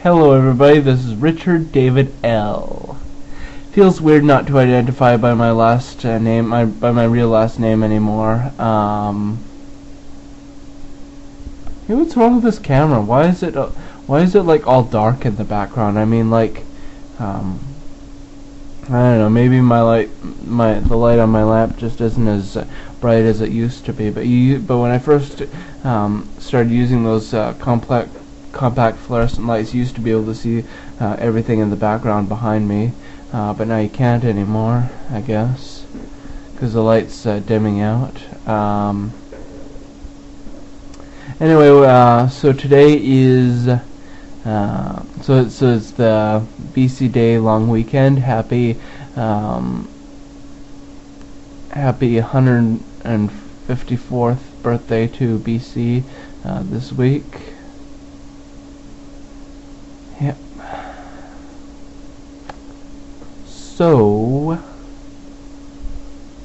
Hello everybody, this is Richard David L. Feels weird not to identify by my last name, by my real last name anymore. Hey, what's wrong with this camera? Why is it like all dark in the background? I mean, like, I don't know. Maybe the light on my lamp just isn't as bright as it used to be. But when I first started using those compact fluorescent lights, you used to be able to see everything in the background behind me. But now you can't anymore, I guess, because the light's dimming out. Anyway, so today is so it's the BC Day long weekend. Happy 154th birthday to BC this week. Yep. So,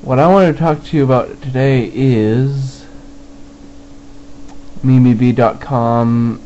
what I want to talk to you about today is MimiBee.com.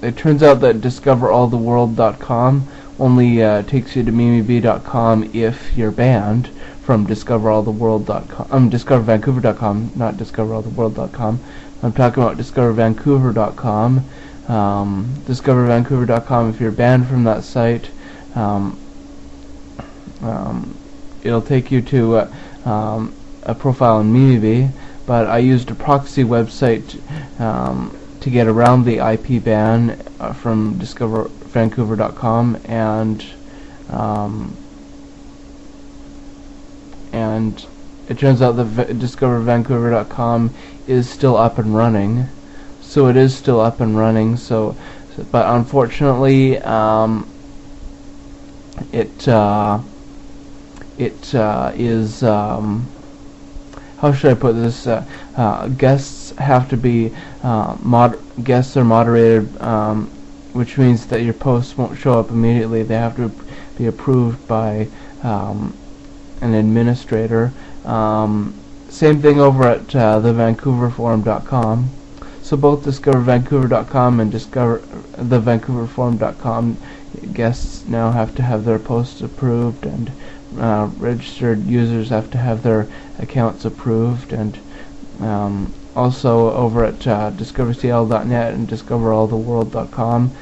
It turns out that DiscoverAllTheWorld.com only takes you to MimiBee.com if you're banned from DiscoverAllTheWorld.com. DiscoverVancouver.com, not DiscoverAllTheWorld.com. I'm talking about DiscoverVancouver.com. DiscoverVancouver.com, if you're banned from that site, it'll take you to a profile in MimiBee, but I used a proxy website to get around the IP ban from DiscoverVancouver.com, and it turns out that DiscoverVancouver.com is still up and running. So it is still up and running. But unfortunately, it is. How should I put this? Guests have to be guests are moderated, which means that your posts won't show up immediately. They have to be approved by an administrator. Same thing over at thevancouverforum.com. So both DiscoverVancouver.com and thevancouverforum.com guests now have to have their posts approved, and registered users have to have their accounts approved, and also over at DiscoverCL.net and DiscoverAllTheWorld.com,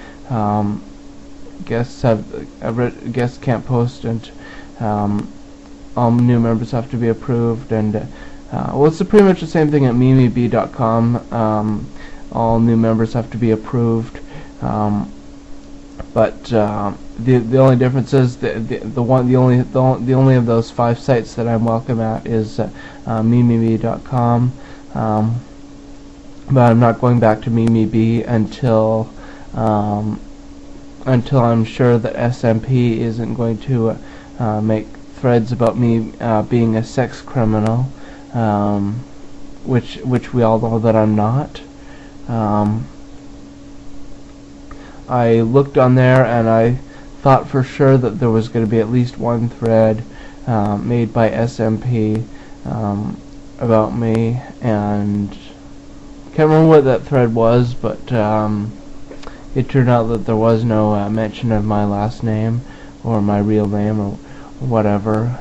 guests can't post, and all new members have to be approved, and well, it's pretty much the same thing at MimiBee.com. All new members have to be approved, but the only difference is the only of those 5 sites that I'm welcome at is MimiBee.com. But I'm not going back to MimiBee until I'm sure that SMP isn't going to make threads about me being a sex criminal, which we all know that I'm not. I looked on there and I thought for sure that there was going to be at least one thread made by SMP about me, and can't remember what that thread was, but it turned out that there was no mention of my last name or my real name or whatever.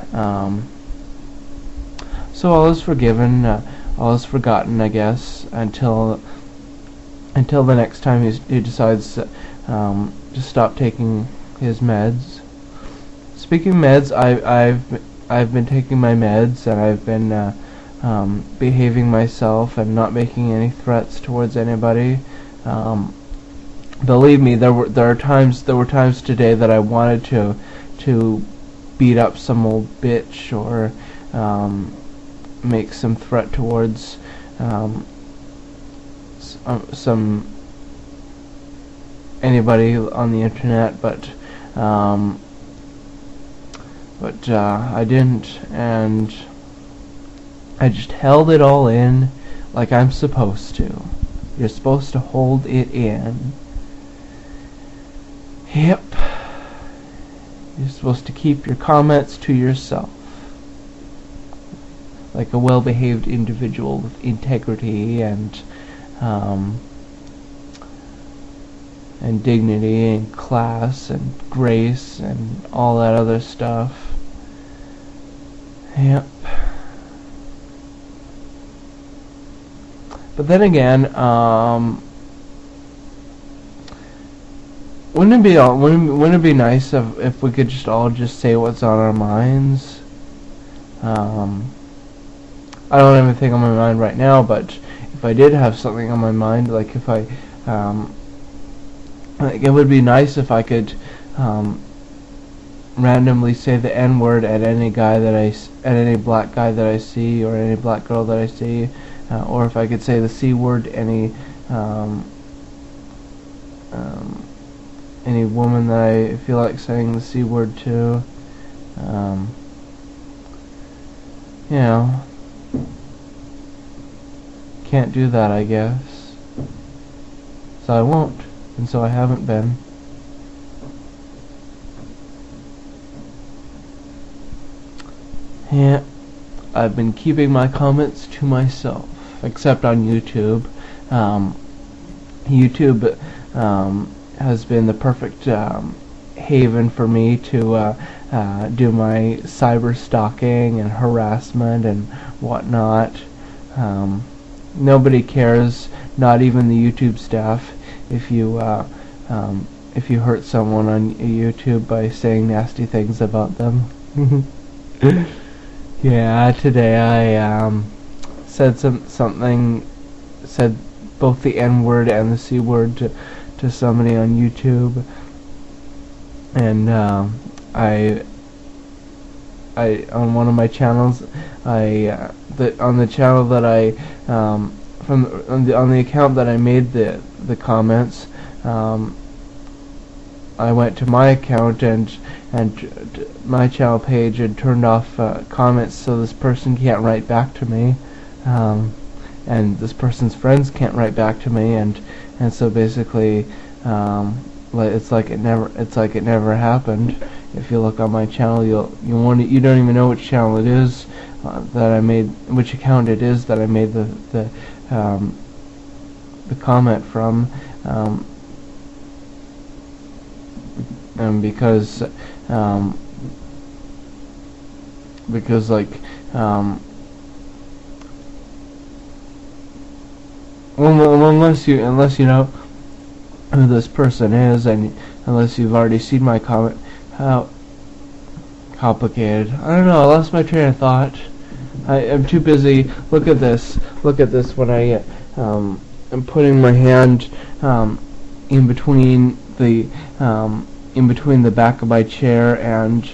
So all is forgiven, all is forgotten, I guess, until the next time he decides to stop taking his meds. Speaking of meds, I've been taking my meds, and I've been behaving myself and not making any threats towards anybody. Believe me, there were times today that I wanted to beat up some old bitch or make some threat towards anybody on the internet, but I didn't, and I just held it all in like I'm supposed to. You're supposed to hold it in. Yep. You're supposed to keep your comments to yourself, like a well-behaved individual with integrity and and dignity and class and grace and all that other stuff. Yep. But then again, wouldn't it be nice if we could just all just say what's on our minds? I don't have anything on my mind right now, but if I did have something on my mind, like if I, like it would be nice if I could randomly say the N-word at any guy that at any black guy that I see, or any black girl that I see, or if I could say the C-word any woman that I feel like saying the C-word to. You know, can't do that, I guess. So I won't, and so I haven't been. Yeah, I've been keeping my comments to myself, except on YouTube. YouTube has been the perfect haven for me to do my cyber stalking and harassment and whatnot. Nobody cares, not even the YouTube staff, if you hurt someone on YouTube by saying nasty things about them. Yeah, today I said both the N-word and the C-word to somebody on YouTube, and I on one of my channels, on the channel that I on the account that I made the comments, I went to my account and my channel page and turned off comments, so this person can't write back to me, and this person's friends can't write back to me, and so basically it's like it never happened. If you look on my channel, you don't even know which channel it is that I made, which account it is that I made the comment from, and because like unless you know who this person is, and unless you've already seen my comment, how complicated. I don't know, I lost my train of thought. I'm too busy. Look at this when I am putting my hand in between the back of my chair and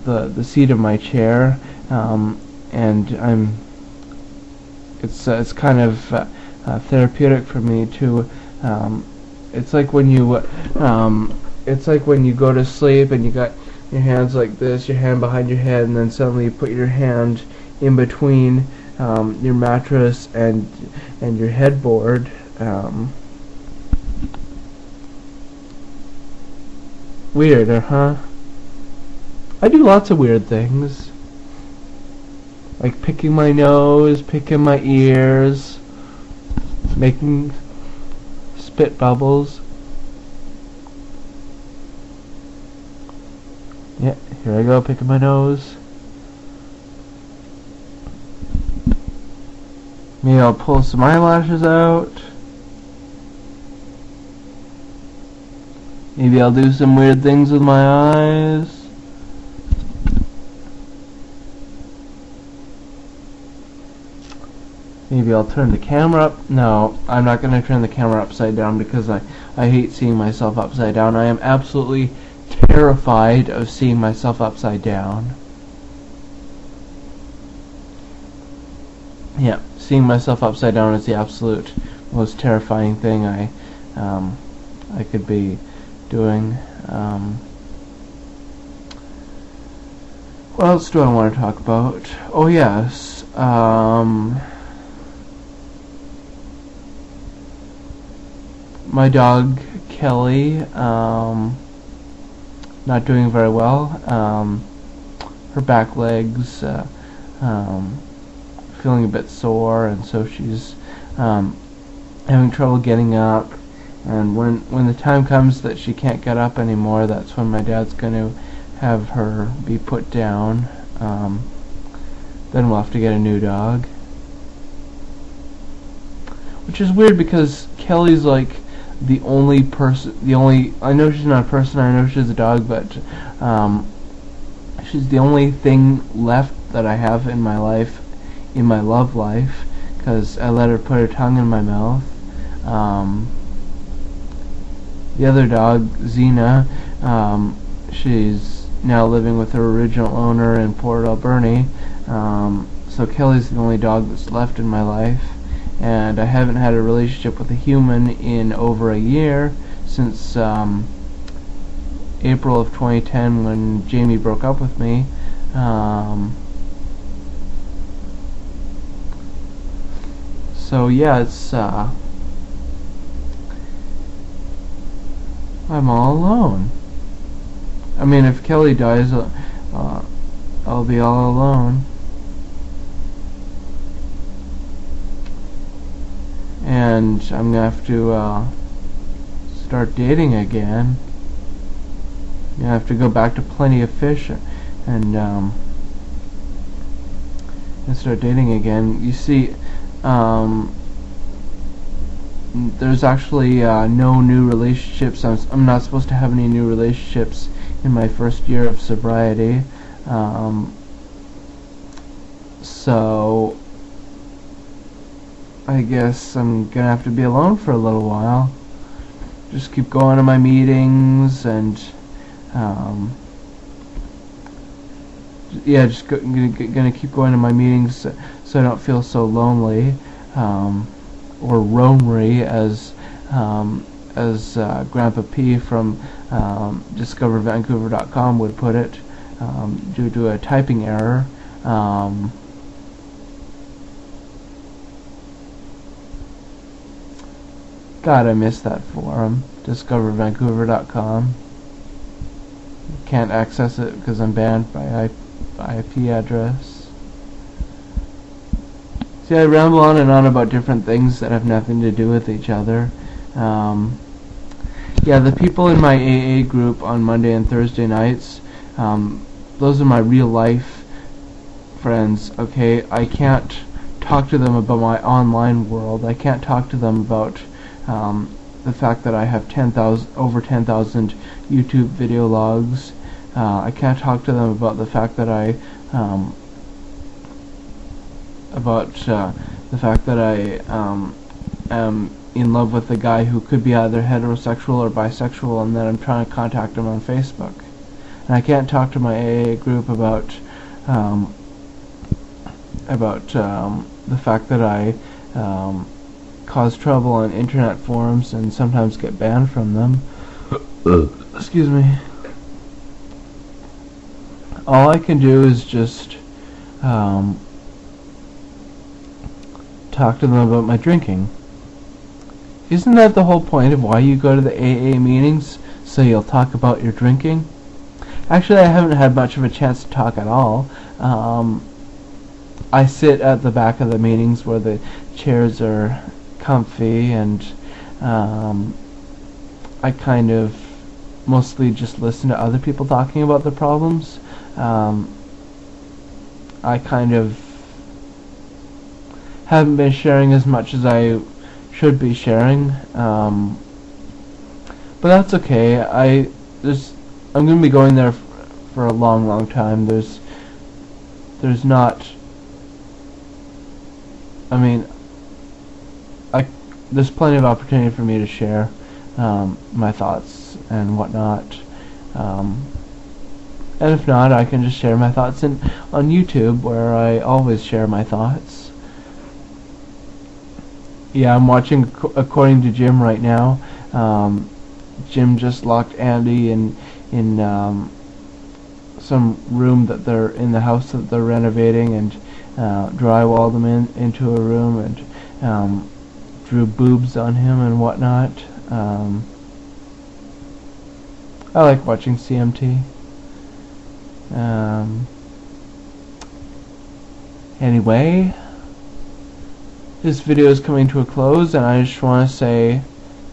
the seat of my chair, and it's kind of therapeutic for me to. It's like when you go to sleep and you got your hands like this, your hand behind your head, and then suddenly you put your hand in between your mattress and your headboard. Weird, huh? I do lots of weird things, like picking my nose, picking my ears, making spit bubbles. Yeah, here I go, picking my nose. Maybe I'll pull some eyelashes out. Maybe I'll do some weird things with my eyes. Maybe I'll turn the camera up. No, I'm not going to turn the camera upside down because I hate seeing myself upside down. I am absolutely terrified of seeing myself upside down. Yeah, seeing myself upside down is the absolute most terrifying thing I could be doing. What else do I want to talk about? Oh yes, my dog Kelly, not doing very well. Her back legs feeling a bit sore, and so she's having trouble getting up, And when the time comes that she can't get up anymore, that's when my dad's going to have her be put down. Then we'll have to get a new dog. Which is weird because Kelly's like the only person, I know she's not a person, I know she's a dog, but she's the only thing left that I have in my life, in my love life, because I let her put her tongue in my mouth. The other dog, Xena, she's now living with her original owner in Port Alberni, so Kelly's the only dog that's left in my life. And I haven't had a relationship with a human in over a year, since April of 2010 when Jamie broke up with me. So yeah, it's I'm all alone. I mean, if Kelly dies, I'll be all alone. And I'm gonna have to start dating again. I'm gonna have to go back to Plenty of Fish and start dating again. You see, there's actually no new relationships. I'm not supposed to have any new relationships in my first year of sobriety. So I guess I'm gonna have to be alone for a little while. Just keep going to my meetings and yeah, just gonna keep going to my meetings so I don't feel so lonely, or roamery, as Grandpa P from DiscoverVancouver.com would put it, due to a typing error. God, I miss that forum, DiscoverVancouver.com. Can't access it because I'm banned by IP address. See, I ramble on and on about different things that have nothing to do with each other. Yeah, the people in my AA group on Monday and Thursday nights, those are my real life friends, okay? I can't talk to them about my online world. I can't talk to them about the fact that I have over 10,000 YouTube video logs. I can't talk to them about the fact that I am in love with a guy who could be either heterosexual or bisexual, and that I'm trying to contact him on Facebook. And I can't talk to my AA group about the fact that I cause trouble on internet forums and sometimes get banned from them. Excuse me. All I can do is just talk to them about my drinking. Isn't that the whole point of why you go to the AA meetings? So you'll talk about your drinking? Actually, I haven't had much of a chance to talk at all. I sit at the back of the meetings where the chairs are comfy, and I kind of mostly just listen to other people talking about their problems. I kind of haven't been sharing as much as I should be sharing, but that's okay. I'm going to be going there for a long time. There's not, I mean, there's plenty of opportunity for me to share my thoughts and whatnot. And if not, I can just share my thoughts on YouTube, where I always share my thoughts. Yeah, I'm watching According to Jim right now. Jim just locked Andy in some room that they're in the house that they're renovating, and drywalled him into a room, and drew boobs on him and whatnot. I like watching CMT. Anyway, this video is coming to a close, and I just want to say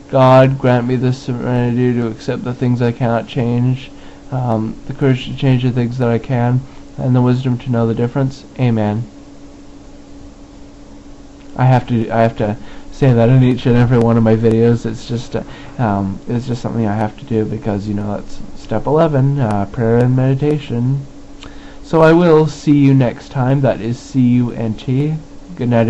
God, grant me the serenity to accept the things I cannot change, the courage to change the things that I can, and the wisdom to know the difference. Amen. I have to say that in each and every one of my videos. It's just something I have to do because, you know, that's step 11, prayer and meditation. So I will see you next time. That is CUNT. Good night.